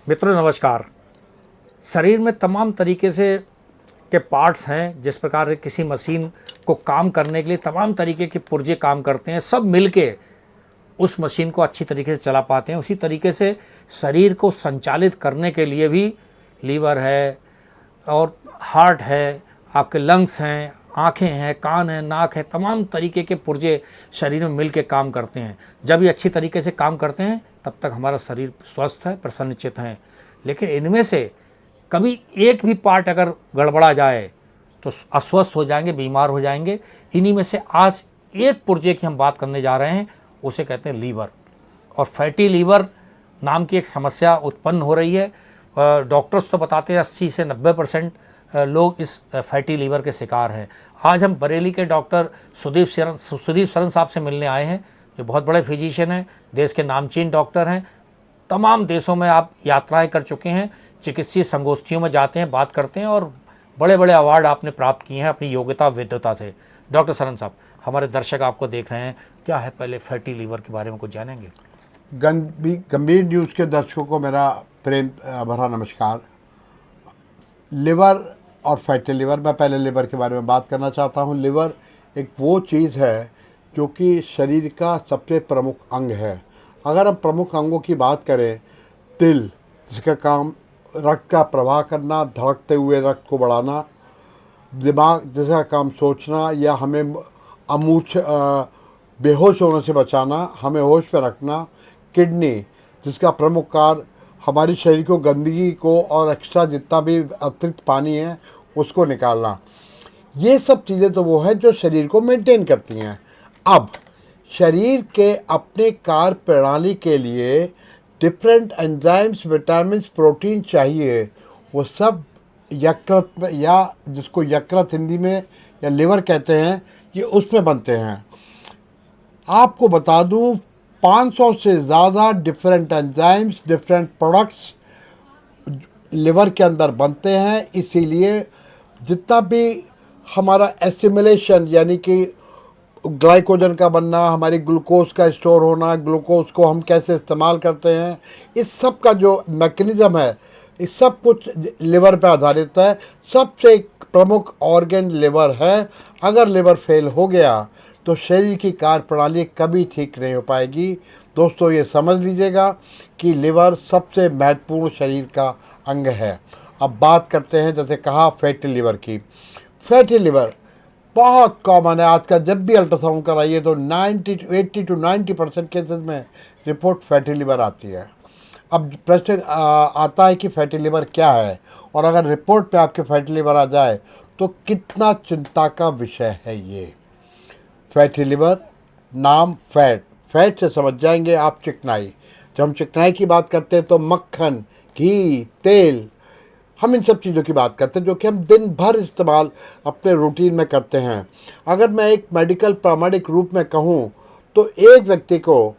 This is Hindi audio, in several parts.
मित्रों नमस्कार। शरीर में तमाम तरीके से के पार्ट्स हैं। जिस प्रकार किसी मशीन को काम करने के लिए तमाम तरीके के पुर्जे काम करते हैं, सब मिलके उस मशीन को अच्छी तरीके से चला पाते हैं। उसी तरीके से शरीर को संचालित करने के लिए भी लीवर है और हार्ट है, आपके लंग्स हैं, आँखें हैं, कान हैं, नाक है, तमाम तरीके के पुर्जे शरीर में मिल के काम करते हैं। जब ये अच्छी तरीके से काम करते हैं तब तक हमारा शरीर स्वस्थ है, प्रसन्नचित्त है। लेकिन इनमें से कभी एक भी पार्ट अगर गड़बड़ा जाए तो अस्वस्थ हो जाएंगे, बीमार हो जाएंगे। इन्हीं में से आज एक पुर्जे की हम बात करने जा रहे हैं, उसे कहते हैं लीवर। और फैटी लीवर नाम की एक समस्या उत्पन्न हो रही है। डॉक्टर्स तो बताते हैं 80 से 90% लोग इस फैटी लीवर के शिकार हैं। आज हम बरेली के डॉक्टर सुदीप शरण साहब से मिलने आए हैं, जो बहुत बड़े फिजिशियन हैं, देश के नामचीन डॉक्टर हैं। तमाम देशों में आप यात्राएं कर चुके हैं, चिकित्सीय संगोष्ठियों में जाते हैं, बात करते हैं और बड़े बड़े अवार्ड आपने प्राप्त किए हैं अपनी योग्यता विद्वता से। डॉक्टर शरण साहब, हमारे दर्शक आपको देख रहे हैं, क्या है पहले फैटी लीवर के बारे में कुछ जानेंगे? गंभीर न्यूज़ के दर्शकों को मेरा प्रेम भरा नमस्कार। लिवर और फैटी लिवर, मैं पहले लिवर के बारे में बात करना चाहता हूँ। लिवर एक वो चीज़ है जो कि शरीर का सबसे प्रमुख अंग है। अगर हम प्रमुख अंगों की बात करें, दिल जिसका काम रक्त का प्रवाह करना, धड़कते हुए रक्त को बढ़ाना, दिमाग जिसका काम सोचना या हमें बेहोश होने से बचाना, हमें होश पे रखना, किडनी जिसका प्रमुख कार्य हमारी शरीर को गंदगी को और एक्स्ट्रा जितना भी अतिरिक्त पानी है उसको निकालना। ये सब चीज़ें तो वो है जो शरीर को मेंटेन करती हैं। अब शरीर के अपने कार्य प्रणाली के लिए डिफरेंट एंजाइम्स, विटामिन, प्रोटीन चाहिए। वो सब यकृत में, या जिसको यकृत हिंदी में या लिवर कहते हैं, ये उसमें बनते हैं। आपको बता दूं 500 से ज़्यादा different enzymes, different products liver के अंदर बनते हैं। इसीलिए जितना भी हमारा एसिमिलेशन यानी कि ग्लाइकोजन का बनना, हमारी ग्लूकोज का स्टोर होना, ग्लूकोज को हम कैसे इस्तेमाल करते हैं, इस सब का जो मैकेनिज़्म है, इस सब कुछ लिवर पर आधारित है। सबसे प्रमुख ऑर्गन लिवर है। अगर लिवर फेल हो गया तो शरीर की कार्य प्रणाली कभी ठीक नहीं हो पाएगी। दोस्तों, ये समझ लीजिएगा कि लिवर सबसे महत्वपूर्ण शरीर का अंग है। अब बात करते हैं, जैसे कहा, फैटी लिवर की। फैटी लिवर बहुत कॉमन है। आज का जब भी अल्ट्रासाउंड कराइए तो 80 to 90% केसेस में रिपोर्ट फैटी लिवर आती है। अब प्रश्न आता है कि फैटी लिवर क्या है, और अगर रिपोर्ट पे आपके फैटी लिवर आ जाए तो कितना चिंता का विषय है ये। फैटी लिवर, नाम फैट से समझ जाएंगे आप चिकनाई। जब हम चिकनाई की बात करते हैं तो मक्खन, घी, तेल, हम इन सब चीज़ों की बात करते हैं जो कि हम दिन भर इस्तेमाल अपने रूटीन में करते हैं। अगर मैं एक मेडिकल प्रामाणिक रूप में कहूँ तो एक व्यक्ति को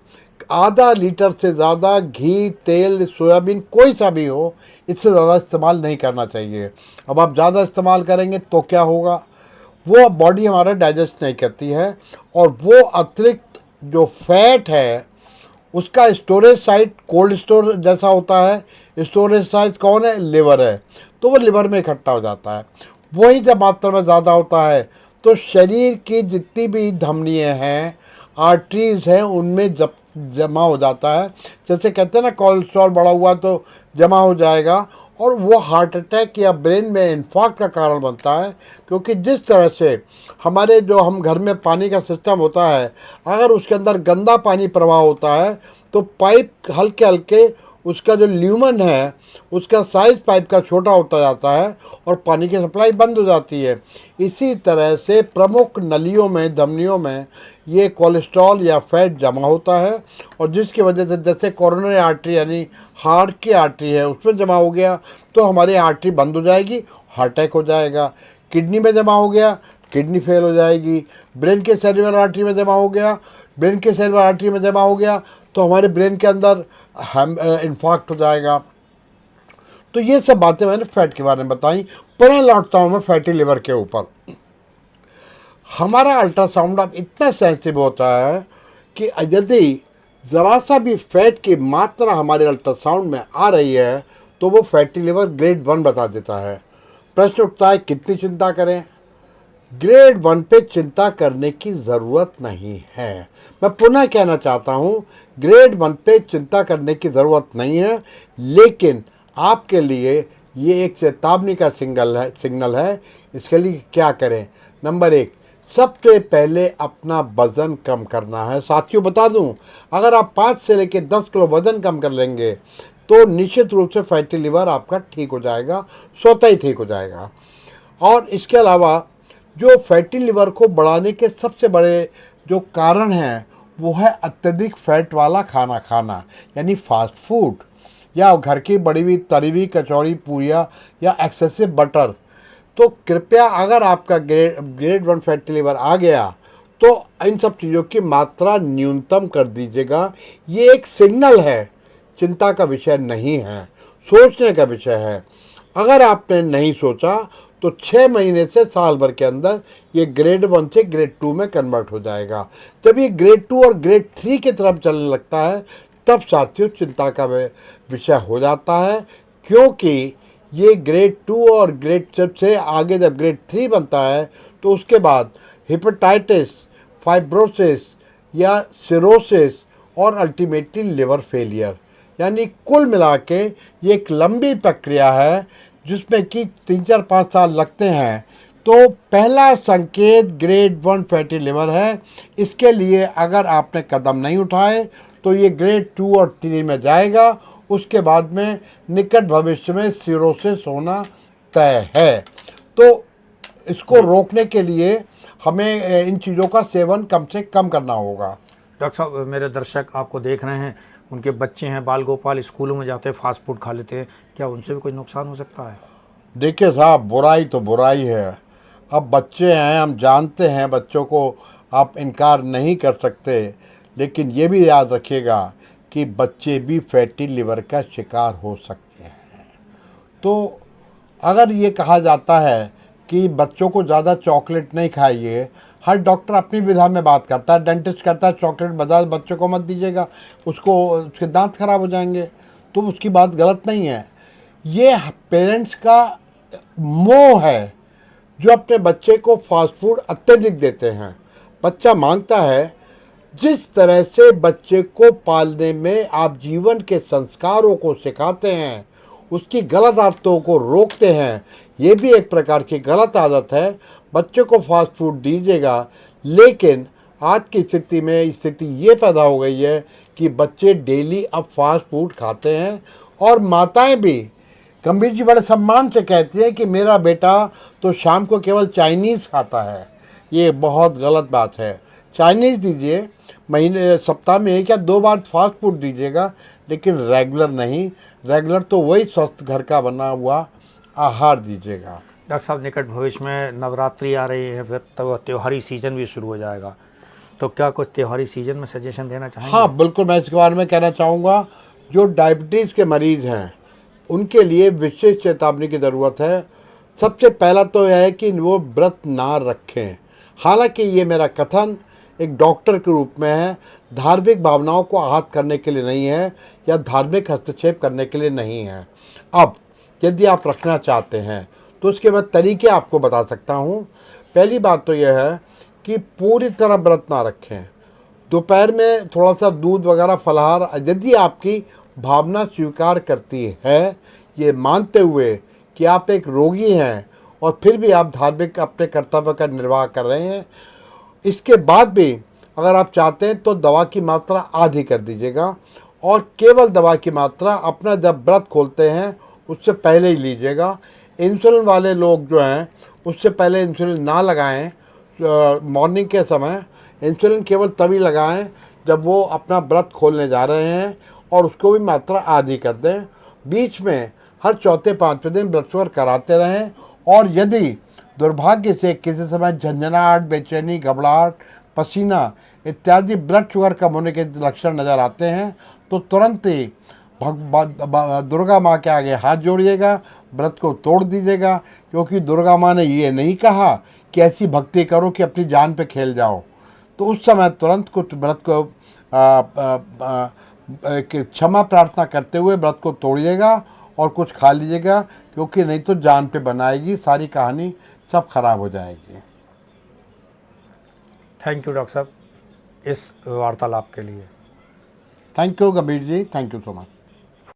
आधा लीटर से ज़्यादा घी, तेल, सोयाबीन कोई सा भी हो, इससे ज़्यादा इस्तेमाल नहीं करना चाहिए। अब आप ज़्यादा इस्तेमाल करेंगे तो क्या होगा, वो बॉडी हमारा डाइजेस्ट नहीं करती है, और वो अतिरिक्त जो फैट है उसका स्टोरेज साइट कोल्ड स्टोर जैसा होता है। स्टोरेज साइट कौन है? लिवर है। तो वो लिवर में इकट्ठा हो जाता है। वही जब मात्रा में ज़्यादा होता है तो शरीर की जितनी भी धमनियाँ हैं, आर्टरीज हैं, उनमें जमा हो जाता है। जैसे कहते हैं ना, कोलेस्ट्रॉल बढ़ा हुआ तो जमा हो जाएगा, और वो हार्ट अटैक या ब्रेन में इन्फार्क्ट का कारण बनता है। क्योंकि जिस तरह से हमारे जो हम घर में पानी का सिस्टम होता है, अगर उसके अंदर गंदा पानी प्रवाह होता है तो पाइप हल्के हल्के उसका जो ल्यूमन है उसका साइज पाइप का छोटा होता जाता है और पानी की सप्लाई बंद हो जाती है। इसी तरह से प्रमुख नलियों में, धमनियों में ये कोलेस्ट्रॉल या फैट जमा होता है, और जिसकी वजह से जैसे कोरोनरी आर्टरी यानी हार्ट की आर्टरी है उसमें जमा हो गया तो हमारी आर्टरी बंद हो जाएगी, हार्ट अटैक हो जाएगा। किडनी में जमा हो गया, किडनी फेल हो जाएगी। ब्रेन के सेरेब्रल आर्टरी में जमा हो गया, ब्रेन के सेरेब्रल आर्टरी में जमा हो गया तो हमारे ब्रेन के अंदर इन्फार्क्ट हो जाएगा। तो ये सब बातें मैंने फैट के बारे में बताई। पुनः लौटता हूँ मैं फैटी लिवर के ऊपर। हमारा अल्ट्रासाउंड अब इतना सेंसिटिव होता है कि यदि ज़रा सा भी फैट की मात्रा हमारे अल्ट्रासाउंड में आ रही है तो वो फैटी लिवर ग्रेड 1 बता देता है। प्रश्न उठता है कितनी चिंता करें? ग्रेड 1 पे चिंता करने की ज़रूरत नहीं है। मैं पुनः कहना चाहता हूँ, ग्रेड 1 पे चिंता करने की ज़रूरत नहीं है, लेकिन आपके लिए ये एक चेतावनी का सिग्नल है। इसके लिए क्या करें? नंबर 1, सबसे पहले अपना वज़न कम करना है। साथियों बता दूं, अगर आप 5 से लेकर 10 किलो वज़न कम कर लेंगे तो निश्चित रूप से फैटी लिवर आपका ठीक हो जाएगा, स्वतः ही ठीक हो जाएगा। और इसके अलावा जो फैटी लिवर को बढ़ाने के सबसे बड़े जो कारण हैं वो है अत्यधिक फैट वाला खाना खाना, यानी फास्ट फूड या घर की बड़ी हुई तली हुई कचौड़ी पूरियाँ या एक्सेसिव बटर। तो कृपया अगर आपका ग्रेड 1 फैटी लिवर आ गया तो इन सब चीज़ों की मात्रा न्यूनतम कर दीजिएगा। ये एक सिग्नल है, चिंता का विषय नहीं है, सोचने का विषय है। अगर आपने नहीं सोचा तो 6 महीने से साल भर के अंदर ये ग्रेड 1 से ग्रेड 2 में कन्वर्ट हो जाएगा। जब ये ग्रेड 2 और ग्रेड 3 की तरफ चलने लगता है तब साथियों चिंता का विषय हो जाता है, क्योंकि ये ग्रेड 2 और ग्रेड से आगे जब ग्रेड 3 बनता है तो उसके बाद हेपेटाइटिस, फाइब्रोसिस या सिरोसिस और अल्टीमेटली लिवर फेलियर, यानी कुल मिला के ये एक लंबी प्रक्रिया है जिसमें कि 3-4-5 साल लगते हैं। तो पहला संकेत ग्रेड 1 फैटी लिवर है। इसके लिए अगर आपने कदम नहीं उठाए तो ये ग्रेड 2 और 3 में जाएगा। उसके बाद में निकट भविष्य में सिरोसिस होना तय है। तो इसको रोकने के लिए हमें इन चीज़ों का सेवन कम से कम करना होगा। डॉक्टर साहब, मेरे दर्शक आपको देख रहे हैं, उनके बच्चे हैं, बाल गोपाल स्कूलों में जाते हैं, फास्ट फूड खा लेते हैं, क्या उनसे भी कोई नुकसान हो सकता है? देखिए साहब, बुराई तो बुराई है। अब बच्चे हैं, हम जानते हैं, बच्चों को आप इनकार नहीं कर सकते, लेकिन ये भी याद रखिएगा कि बच्चे भी फैटी लिवर का शिकार हो सकते हैं। तो अगर ये कहा जाता है कि बच्चों को ज़्यादा चॉकलेट नहीं खाइए, हर डॉक्टर अपनी विधा में बात करता है, डेंटिस्ट कहता है चॉकलेट बाजार बच्चों को मत दीजिएगा, उसके दांत खराब हो जाएंगे, तो उसकी बात गलत नहीं है। ये पेरेंट्स का मोह है जो अपने बच्चे को फास्ट फूड अत्यधिक देते हैं। बच्चा मांगता है, जिस तरह से बच्चे को पालने में आप जीवन के संस्कारों को सिखाते हैं, उसकी गलत आदतों को रोकते हैं, ये भी एक प्रकार की गलत आदत है। बच्चे को फास्ट फूड दीजिएगा, लेकिन आज की स्थिति ये पैदा हो गई है कि बच्चे डेली अब फास्ट फूड खाते हैं और माताएं भी गंभीर जी बड़े सम्मान से कहती हैं कि मेरा बेटा तो शाम को केवल चाइनीज़ खाता है। ये बहुत गलत बात है। चाइनीज़ दीजिए, सप्ताह में 1 या 2 बार फास्ट फूड दीजिएगा, लेकिन रेगुलर नहीं। रेगुलर तो वही स्वस्थ घर का बना हुआ आहार दीजिएगा। डॉक्टर साहब, निकट भविष्य में नवरात्रि आ रही है, फिर तो त्योहारी सीजन भी शुरू हो जाएगा, तो क्या कुछ त्योहारी सीजन में सजेशन देना चाहेंगे? हाँ बिल्कुल, मैं इसके बारे में कहना चाहूँगा। जो डायबिटीज़ के मरीज़ हैं उनके लिए विशेष चेतावनी की ज़रूरत है। सबसे पहला तो यह है कि वो व्रत ना रखें। हालांकि ये मेरा कथन एक डॉक्टर के रूप में है, धार्मिक भावनाओं को आहत करने के लिए नहीं है या धार्मिक हस्तक्षेप करने के लिए नहीं है। अब यदि आप रखना चाहते हैं तो उसके मैं तरीके आपको बता सकता हूँ। पहली बात तो यह है कि पूरी तरह व्रत ना रखें। दोपहर में थोड़ा सा दूध वगैरह फलाहार, यदि आपकी भावना स्वीकार करती है, ये मानते हुए कि आप एक रोगी हैं और फिर भी आप धार्मिक अपने कर्तव्य का निर्वाह कर रहे हैं, इसके बाद भी अगर आप चाहते हैं तो दवा की मात्रा आधी कर दीजिएगा और केवल दवा की मात्रा अपना जब व्रत खोलते हैं उससे पहले ही लीजिएगा। इंसुलिन वाले लोग जो हैं उससे पहले इंसुलिन ना लगाएं। मॉर्निंग के समय इंसुलिन केवल तभी लगाएं जब वो अपना व्रत खोलने जा रहे हैं और उसको भी मात्रा आधी कर दें। बीच में हर चौथे 5वें दिन ब्लड शुगर कराते रहें और यदि दुर्भाग्य से किसी समय झंझनाहट, बेचैनी, घबराहट, पसीना इत्यादि ब्लड शुगर कम होने के लक्षण नज़र आते हैं तो तुरंत ही दुर्गा माँ के आगे हाथ जोड़िएगा, व्रत को तोड़ दीजिएगा, क्योंकि दुर्गा माँ ने ये नहीं कहा कि ऐसी भक्ति करो कि अपनी जान पे खेल जाओ। तो उस समय तुरंत कुछ व्रत को कि क्षमा प्रार्थना करते हुए व्रत को तोड़िएगा और कुछ खा लीजिएगा, क्योंकि नहीं तो जान पे बनाएगी, सारी कहानी सब खराब हो जाएगी। थैंक यू डॉक्टर साहब इस वार्तालाप के लिए। थैंक यू गंभीर जी, थैंक यू सो मच।